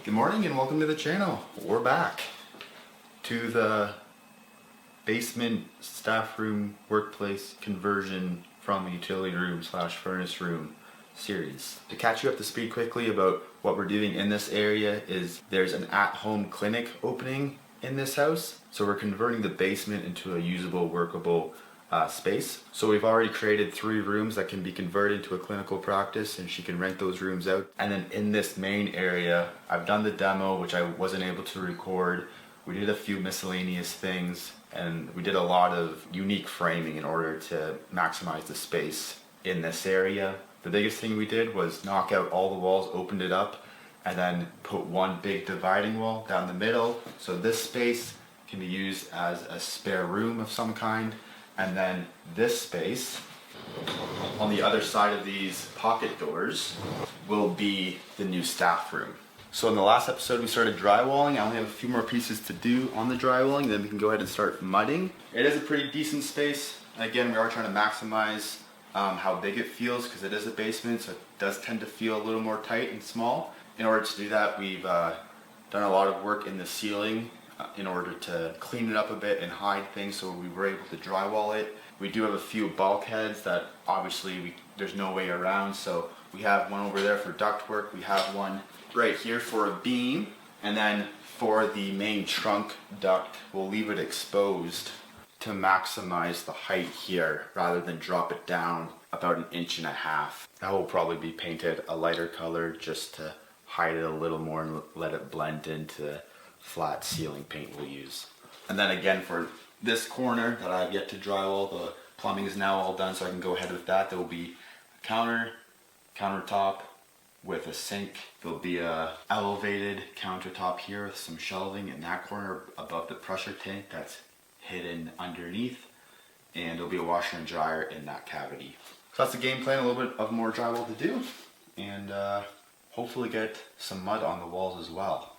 Good morning and welcome to the channel. We're back to the basement staff room workplace conversion from utility room slash furnace room series. To catch you up to speed quickly about what we're doing in this area is there's an at-home clinic opening in this house. So we're converting the basement into a usable, workable space. So we've already created 3 rooms that can be converted to a clinical practice, and she can rent those rooms out. And then in this main area, I've done the demo, which I wasn't able to record. We did a few miscellaneous things, and we did a lot of unique framing in order to maximize the space in this area. The biggest thing we did was knock out all the walls, opened it up, and then put one big dividing wall down the middle. So this space can be used as a spare room of some kind. And then this space on the other side of these pocket doors will be the new staff room. So in the last episode we started drywalling. I only have a few more pieces to do on the drywalling, then we can go ahead and start mudding. It is a pretty decent space. Again, we are trying to maximize how big it feels because it is a basement, so it does tend to feel a little more tight and small. In order to do that, we've done a lot of work in the ceiling in order to clean it up a bit and hide things, so we were able to drywall it. We do have a few bulkheads that obviously there's no way around, so we have one over there for duct work, we have one right here for a beam, and then for the main trunk duct we'll leave it exposed to maximize the height here rather than drop it down about 1.5 inches. That will probably be painted a lighter color just to hide it a little more and let it blend into the flat ceiling paint we'll use. And then again, for this corner that I've yet to drywall, the plumbing is now all done, so I can go ahead with that. There will be a countertop with a sink. There'll be a elevated countertop here with some shelving in that corner above the pressure tank that's hidden underneath, and there'll be a washer and dryer in that cavity. So that's the game plan, a little bit of more drywall to do, and hopefully get some mud on the walls as well.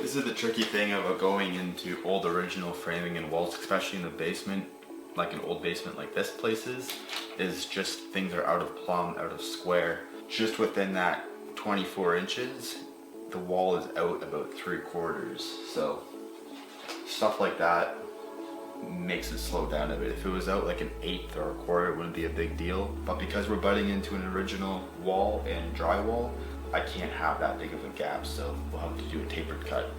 This is the tricky thing about going into old original framing and walls, especially in the basement, like an old basement like this place is just things are out of plumb, out of square. Just within that 24 inches, the wall is out about 3/4. So stuff like that makes it slow down a bit. If it was out like 1/8 or 1/4, it wouldn't be a big deal. But because we're butting into an original wall and drywall, I can't have that big of a gap, so we'll have to do a tapered cut.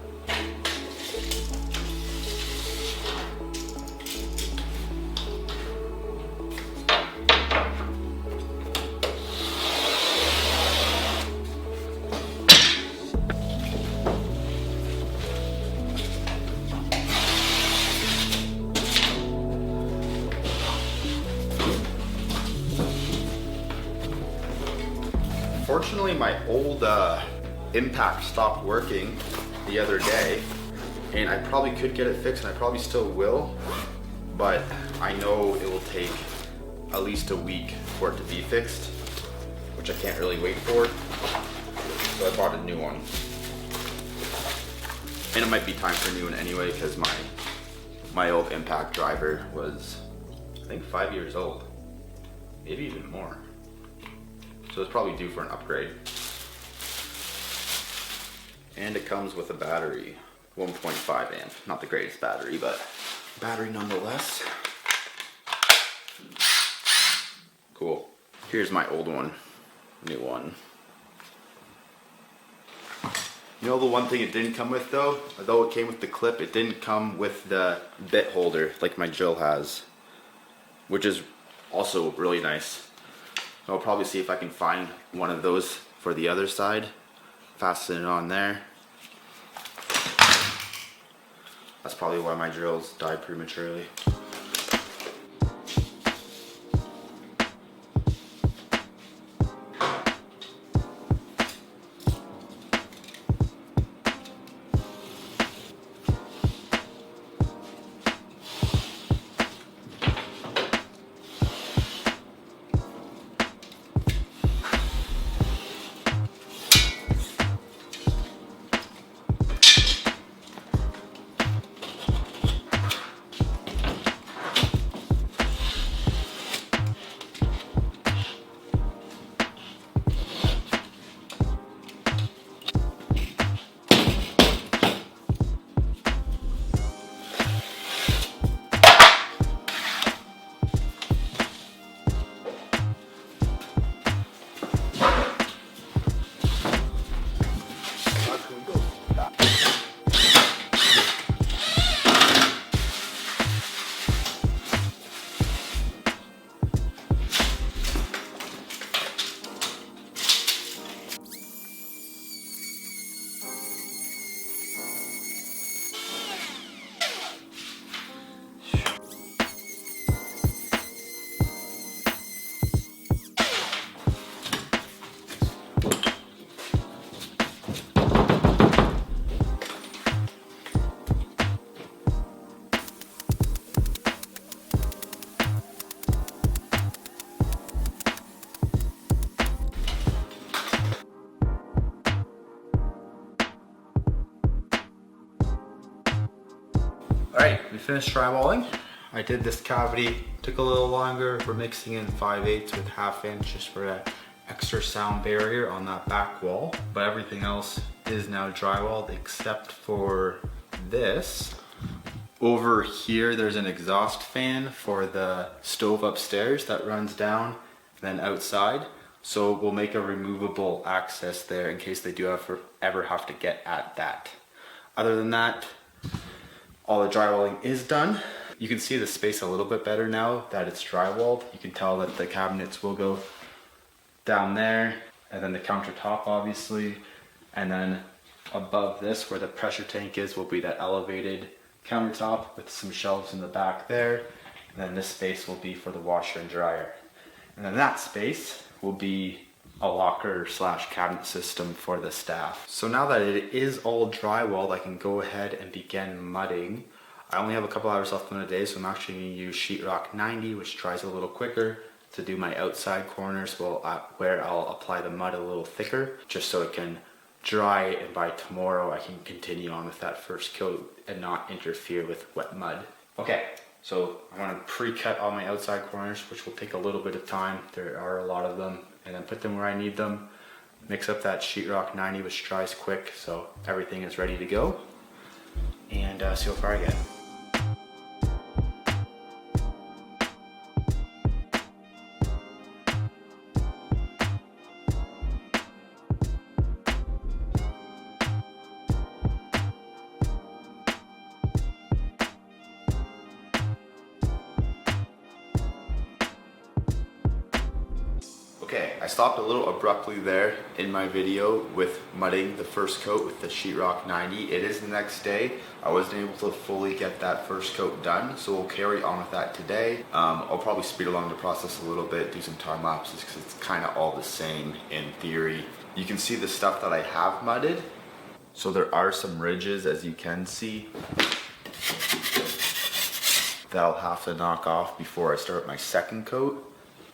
Fortunately, my old impact stopped working the other day, and I probably could get it fixed, and I probably still will, but I know it will take at least a week for it to be fixed, which I can't really wait for, so I bought a new one. And it might be time for a new one anyway, because my old impact driver was, I think, 5 years old, maybe even more. So it's probably due for an upgrade. And it comes with a battery, 1.5 amp. Not the greatest battery, but battery nonetheless. Cool. Here's my old one, new one. You know the one thing it didn't come with though? Although it came with the clip, it didn't come with the bit holder like my drill has, which is also really nice. I'll probably see if I can find one of those for the other side. Fasten it on there. That's probably why my drills died prematurely. finished drywalling. I did this cavity, took a little longer. We're mixing in 5/8 with 1/2 inch just for that extra sound barrier on that back wall. But everything else is now drywalled except for this. Over here, there's an exhaust fan for the stove upstairs that runs down, then outside. So we'll make a removable access there in case they do ever have to get at that. Other than that, all the drywalling is done. You can see the space a little bit better now that it's drywalled. You can tell that the cabinets will go down there, and then the countertop obviously, and then above this where the pressure tank is will be that elevated countertop with some shelves in the back there. And then this space will be for the washer and dryer. And then that space will be a locker / cabinet system for the staff. So now that it is all drywalled, I can go ahead and begin mudding. I only have a couple hours left in the day, so I'm actually going to use sheetrock 90, which dries a little quicker, to do my outside corners where I'll apply the mud a little thicker, just so it can dry, and by tomorrow I can continue on with that first coat and not interfere with wet mud. Okay, so I'm going to pre-cut all my outside corners, which will take a little bit of time. There are a lot of them, and then put them where I need them. Mix up that sheetrock 90, which dries quick, so everything is ready to go. And see how far I get. Okay, I stopped a little abruptly there in my video with mudding the first coat with the sheetrock 90. It is the next day. I wasn't able to fully get that first coat done, so we'll carry on with that today. I'll probably speed along the process a little bit, do some time lapses because it's kind of all the same in theory. You can see the stuff that I have mudded. So there are some ridges, as you can see, that I'll have to knock off before I start my second coat.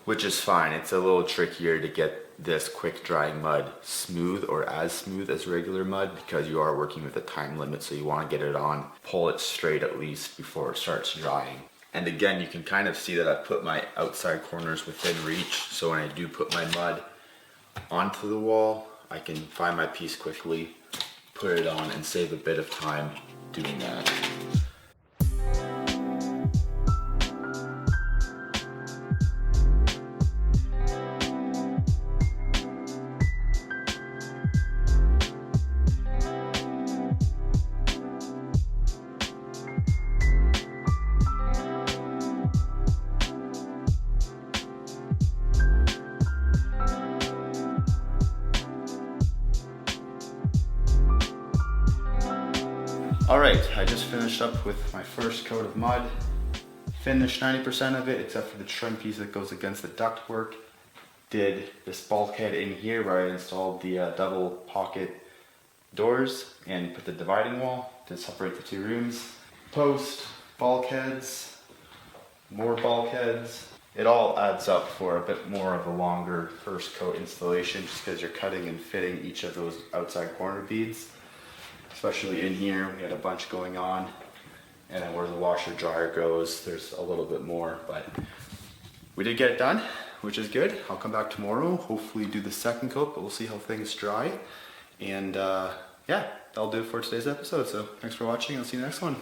Which is fine. It's a little trickier to get this quick drying mud smooth or as smooth as regular mud because you are working with a time limit, so you want to get it on, pull it straight at least before it starts drying. And again, you can kind of see that I put my outside corners within reach, so when I do put my mud onto the wall, I can find my piece quickly, put it on, and save a bit of time doing that. Alright, I just finished up with my first coat of mud. Finished 90% of it except for the trim piece that goes against the ductwork. Did this bulkhead in here where I installed the double pocket doors and put the dividing wall to separate the two rooms. Post, bulkheads, more bulkheads. It all adds up for a bit more of a longer first coat installation just because you're cutting and fitting each of those outside corner beads. Especially in here, we had a bunch going on, and then where the washer dryer goes, there's a little bit more, but we did get it done, which is good. I'll come back tomorrow, hopefully do the second coat, but we'll see how things dry. And yeah, that'll do it for today's episode. So thanks for watching. I'll see you next one.